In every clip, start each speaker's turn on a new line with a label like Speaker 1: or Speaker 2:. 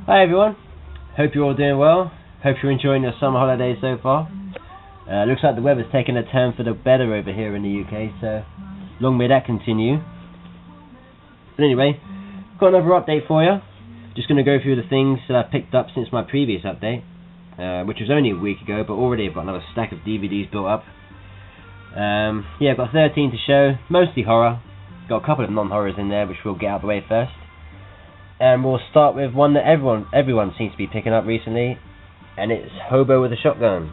Speaker 1: Hi everyone, hope you're all doing well. Hope you're enjoying your summer holidays so far. Looks like the weather's taken a turn for the better over here in the UK, so long may that continue. But anyway, got another update for you. Just going to go through the things that I've picked up since my previous update, which was only a week ago, but already I've got another stack of DVDs built up. Yeah, I've got 13 to show, mostly horror. Got a couple of non-horrors in there, which we'll get out of the way first. And we'll start with one that everyone seems to be picking up recently, and it's Hobo with a Shotgun.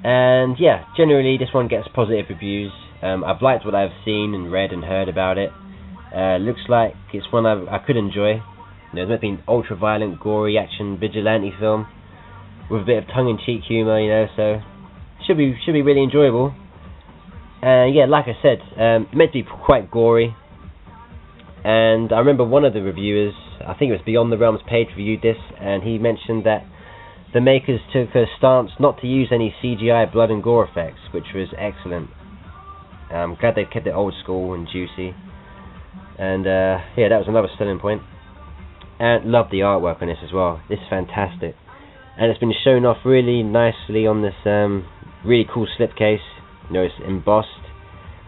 Speaker 1: And yeah, generally this one gets positive reviews. I've liked what I've seen and read and heard about it. Looks like it's one I could enjoy. It's meant to be an ultra-violent, gory action vigilante film with a bit of tongue-in-cheek humour, so should be really enjoyable. Yeah, like I said, meant to be quite gory. And I remember one of the reviewers, I think it was Beyond the Realms page, reviewed this, and he mentioned that the makers took a stance not to use any CGI blood and gore effects, which was excellent. I'm glad they've kept it old school and juicy. And yeah, that was another selling point. And love the artwork on this as well. This is fantastic. And it's been shown off really nicely on this really cool slipcase. It's embossed.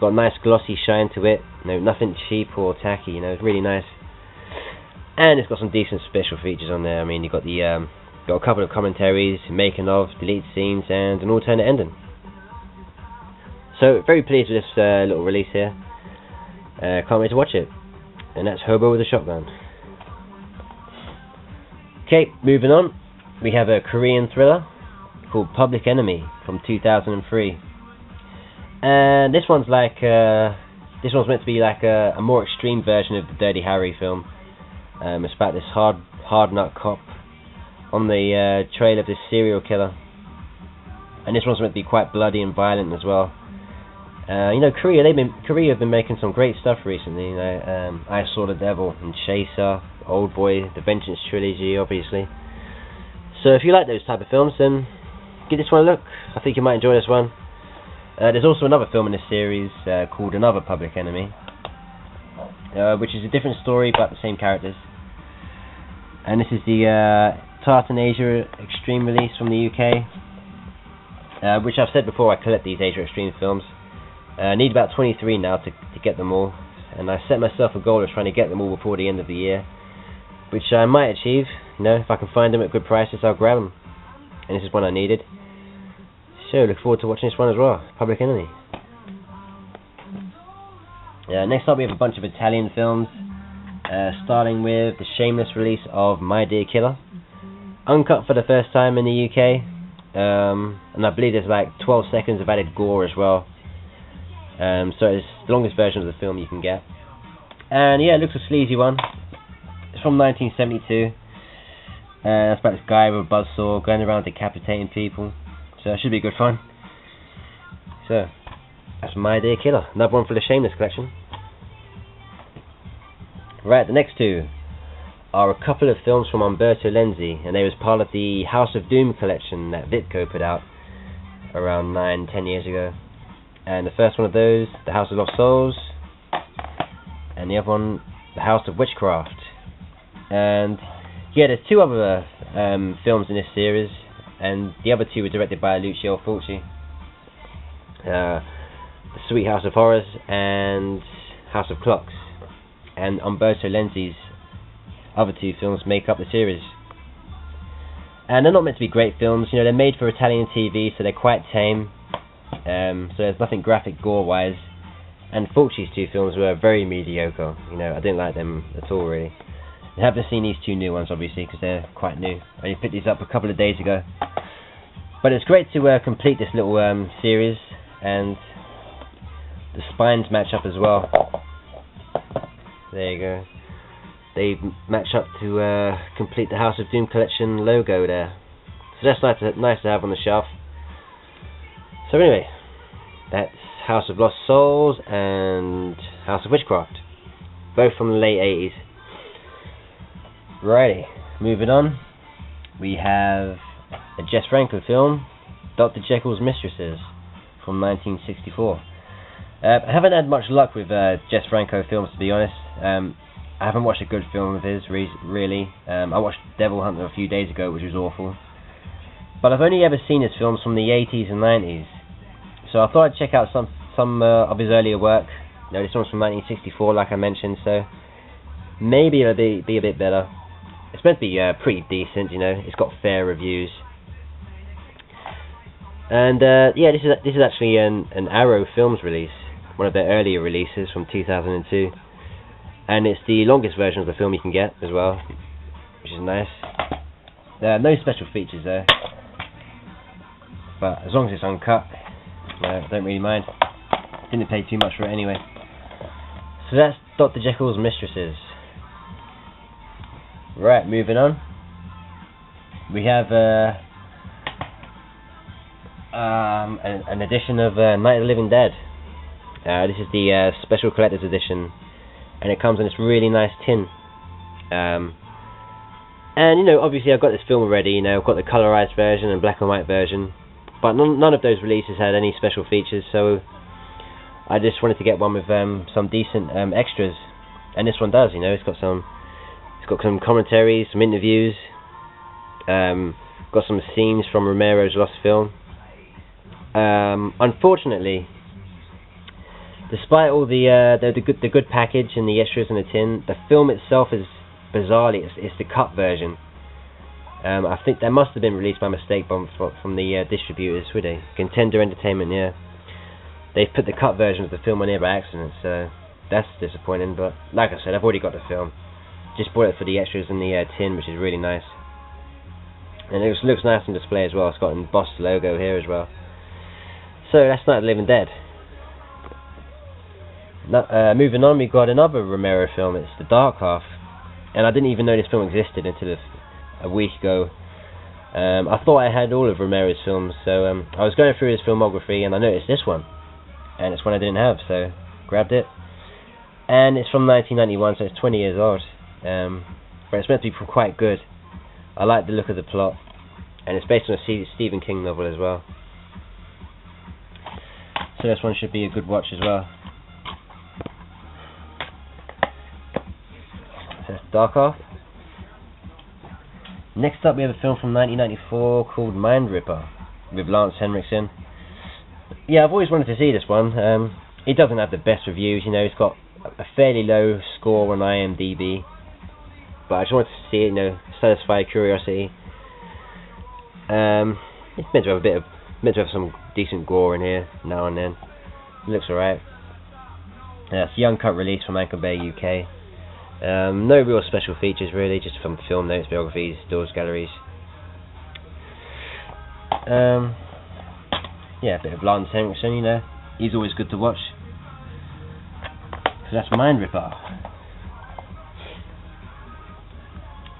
Speaker 1: Got a nice glossy shine to it. Nothing cheap or tacky. It's really nice. And it's got some decent special features on there. I mean, you've got got a couple of commentaries, making of, deleted scenes, and an alternate ending. So very pleased with this little release here. Can't wait to watch it. And that's Hobo with a Shotgun. Okay, moving on. We have a Korean thriller called Public Enemy from 2003. And this one's meant to be like a more extreme version of the Dirty Harry film. It's about this hard nut cop on the trail of this serial killer. And this one's meant to be quite bloody and violent as well. Korea have been making some great stuff recently. I Saw the Devil and Chaser, Old Boy, the Vengeance trilogy, obviously. So if you like those type of films, then give this one a look. I think you might enjoy this one. There's also another film in this series called Another Public Enemy, which is a different story but the same characters. And this is the Tartan Asia Extreme release from the UK, which I've said before, I collect these Asia Extreme films. I need about 23 now to get them all, and I set myself a goal of trying to get them all before the end of the year, which I might achieve. If I can find them at good prices, I'll grab them. And this is one I needed. So, look forward to watching this one as well, Public Enemy. Next up we have a bunch of Italian films, starting with the shameless release of My Dear Killer. Uncut for the first time in the UK, and I believe there's like 12 seconds of added gore as well. So it's the longest version of the film you can get. And yeah, it looks a sleazy one. It's from 1972. It's about this guy with a buzzsaw going around decapitating people. So it should be good fun. So, that's My Dear Killer. Another one for the Shameless collection. Right, the next two are a couple of films from Umberto Lenzi, and they was part of the House of Doom collection that Vitco put out around 9-10 years ago. And the first one of those, The House of Lost Souls, and the other one, The House of Witchcraft. And yeah, there's two other films in this series, and the other two were directed by Lucio Fulci. The Sweet House of Horrors and House of Clocks. And Umberto Lenzi's other two films make up the series. And they're not meant to be great films, they're made for Italian TV, so they're quite tame. So there's nothing graphic gore-wise. And Fulci's two films were very mediocre. I didn't like them at all, really. I haven't seen these two new ones, obviously, because they're quite new. I only picked these up a couple of days ago. But it's great to complete this little series, and the spines match up as well. There you go. They match up to complete the House of Doom collection logo there. So that's nice to have on the shelf. So anyway, that's House of Lost Souls and House of Witchcraft, both from the late 80s. Righty, moving on, we have a Jess Franco film, Dr. Jekyll's Mistresses, from 1964. I haven't had much luck with Jess Franco films, to be honest. I haven't watched a good film of his, really. I watched Devil Hunter a few days ago, which was awful. But I've only ever seen his films from the 80s and 90s. So I thought I'd check out some of his earlier work. You know, this one's from 1964, like I mentioned, so maybe it'll be a bit better. It's meant to be pretty decent, you know. It's got fair reviews. And yeah, this is actually an Arrow Films release, one of their earlier releases from 2002, and it's the longest version of the film you can get as well, which is nice. No special features there, but as long as it's uncut, I don't really mind. Didn't pay too much for it anyway. So that's Dr. Jekyll's Mistresses. Right, moving on. We have an edition of Night of the Living Dead. This is the special collector's edition, and it comes in this really nice tin. And you know, obviously I've got this film already. You know, I've got the colorized version and black and white version, but none of those releases had any special features. So I just wanted to get one with some decent extras, and this one does. You know, it's got some commentaries, some interviews, got some scenes from Romero's lost film. Unfortunately, despite all the good package and the extras in the tin, the film itself is bizarrely it's the cut version. I think that must have been released by mistake from the distributors, would they? Contender Entertainment, yeah. They've put the cut version of the film on here by accident, so that's disappointing. But like I said, I've already got the film. Just bought it for the extras in the tin, which is really nice. And it looks nice on display as well. It's got an embossed logo here as well. So that's Night of the Living Dead. Now, moving on, we've got another Romero film. It's The Dark Half, and I didn't even know this film existed until a week ago. I thought I had all of Romero's films, so I was going through his filmography and I noticed this one, and it's one I didn't have, so grabbed it. And it's from 1991, so it's 20 years old. But it's meant to be quite good. I like the look of the plot, and it's based on a Stephen King novel as well. So this one should be a good watch as well. So that's Dark Half. Next up we have a film from 1994 called Mind Ripper with Lance Henriksen. Yeah, I've always wanted to see this one. It doesn't have the best reviews, you know. It's got a fairly low score on IMDb, but I just wanted to see it, you know, satisfy curiosity. It's meant to have some decent gore in here now and then. It looks alright. It's a young cut release from Anchor Bay, UK. No real special features really, just from film notes, biographies, doors, galleries. Yeah, a bit of Lance Henriksen, you know. He's always good to watch. So that's Mind Ripper.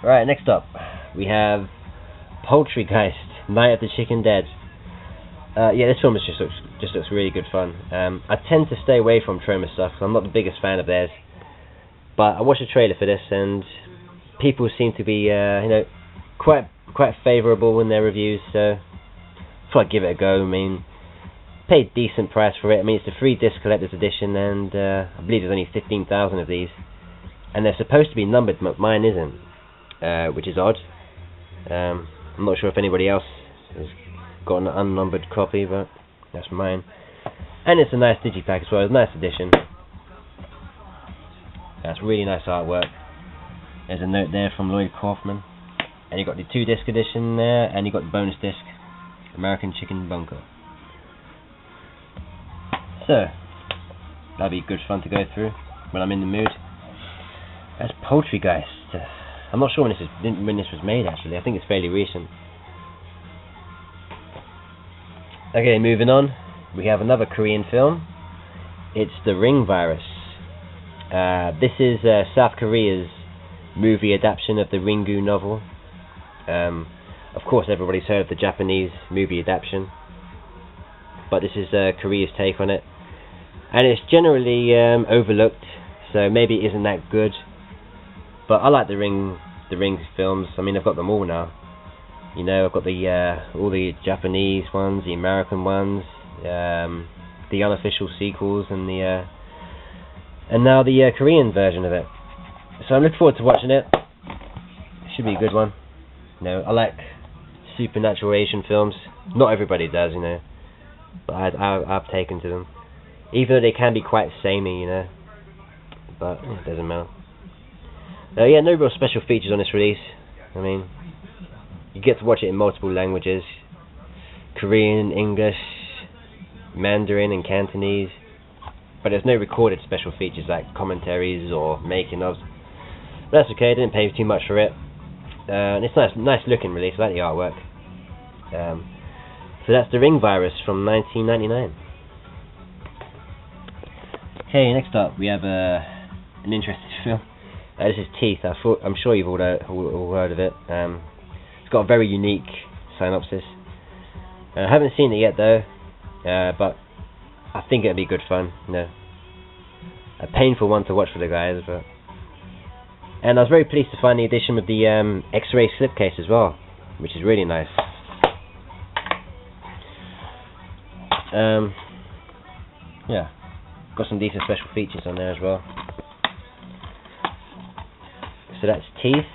Speaker 1: Right, next up we have Poultrygeist, Night of the Chicken Dead. Yeah, this film just looks really good fun. I tend to stay away from Troma stuff because I'm not the biggest fan of theirs. But I watched a trailer for this, and people seem to be, you know, quite favourable in their reviews. So I thought I'd give it a go. I mean, paid decent price for it. I mean, it's a 3-disc collector's edition, and I believe there's only 15,000 of these, and they're supposed to be numbered, but mine isn't, which is odd. I'm not sure if anybody else has got an unnumbered copy, but that's mine. And it's a nice digipack as well. It's a nice edition. That's really nice artwork. There's a note there from Lloyd Kaufman, and you got the 2-disc edition there, and you got the bonus disc, American Chicken Bunker. So that'll be good fun to go through when I'm in the mood. That's Poultrygeist. I'm not sure when this was made actually. I think it's fairly recent. Okay, moving on. We have another Korean film. It's The Ring Virus. This is South Korea's movie adaptation of the Ringu novel. Of course, everybody's heard of the Japanese movie adaptation, but this is Korea's take on it, and it's generally overlooked, so maybe it isn't that good. But I like the Ring films. I mean, I've got them all now. You know, I've got all the Japanese ones, the American ones, the unofficial sequels, and now the Korean version of it. So I'm looking forward to watching it. Should be a good one. You know, I like supernatural Asian films. Not everybody does, you know, but I've taken to them, even though they can be quite samey, you know. But it doesn't matter. Yeah, no real special features on this release. I mean, you get to watch it in multiple languages: Korean, English, Mandarin, and Cantonese. But there's no recorded special features like commentaries or making ofs. But that's okay. I didn't pay too much for it. And it's nice looking release. I like the artwork. So that's The Ring Virus from 1999. Okay, next up we have an interesting film. This is Teeth. I'm sure you've all heard of it. It's got a very unique synopsis. I haven't seen it yet though, but I think it'll be good fun. You know, a painful one to watch for the guys, but. And I was very pleased to find the edition with the X-ray slipcase as well, which is really nice. Yeah, got some decent special features on there as well. So that's Teeth.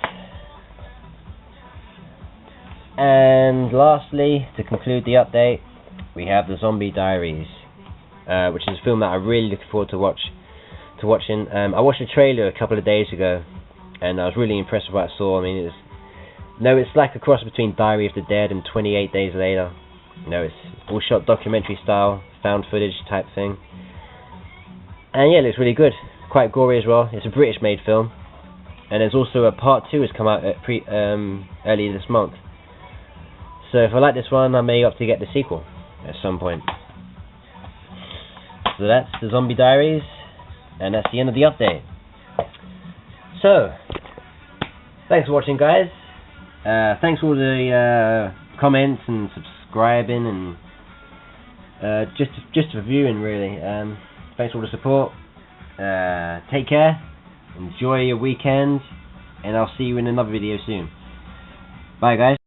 Speaker 1: And lastly, to conclude the update, we have the Zombie Diaries, which is a film that I really look forward to watching. I watched the trailer a couple of days ago, and I was really impressed with what I saw. I mean, it's like a cross between Diary of the Dead and 28 Days Later. You know, it's all shot documentary style, found footage type thing. And yeah, it looks really good. Quite gory as well. It's a British-made film. And there's also a part 2 has come out early this month. So if I like this one, I may opt to get the sequel at some point. So that's the Zombie Diaries, and that's the end of the update. So, thanks for watching, guys. Thanks for all the comments and subscribing and just reviewing, really. Thanks for all the support. Take care. Enjoy your weekend, and I'll see you in another video soon. Bye, guys.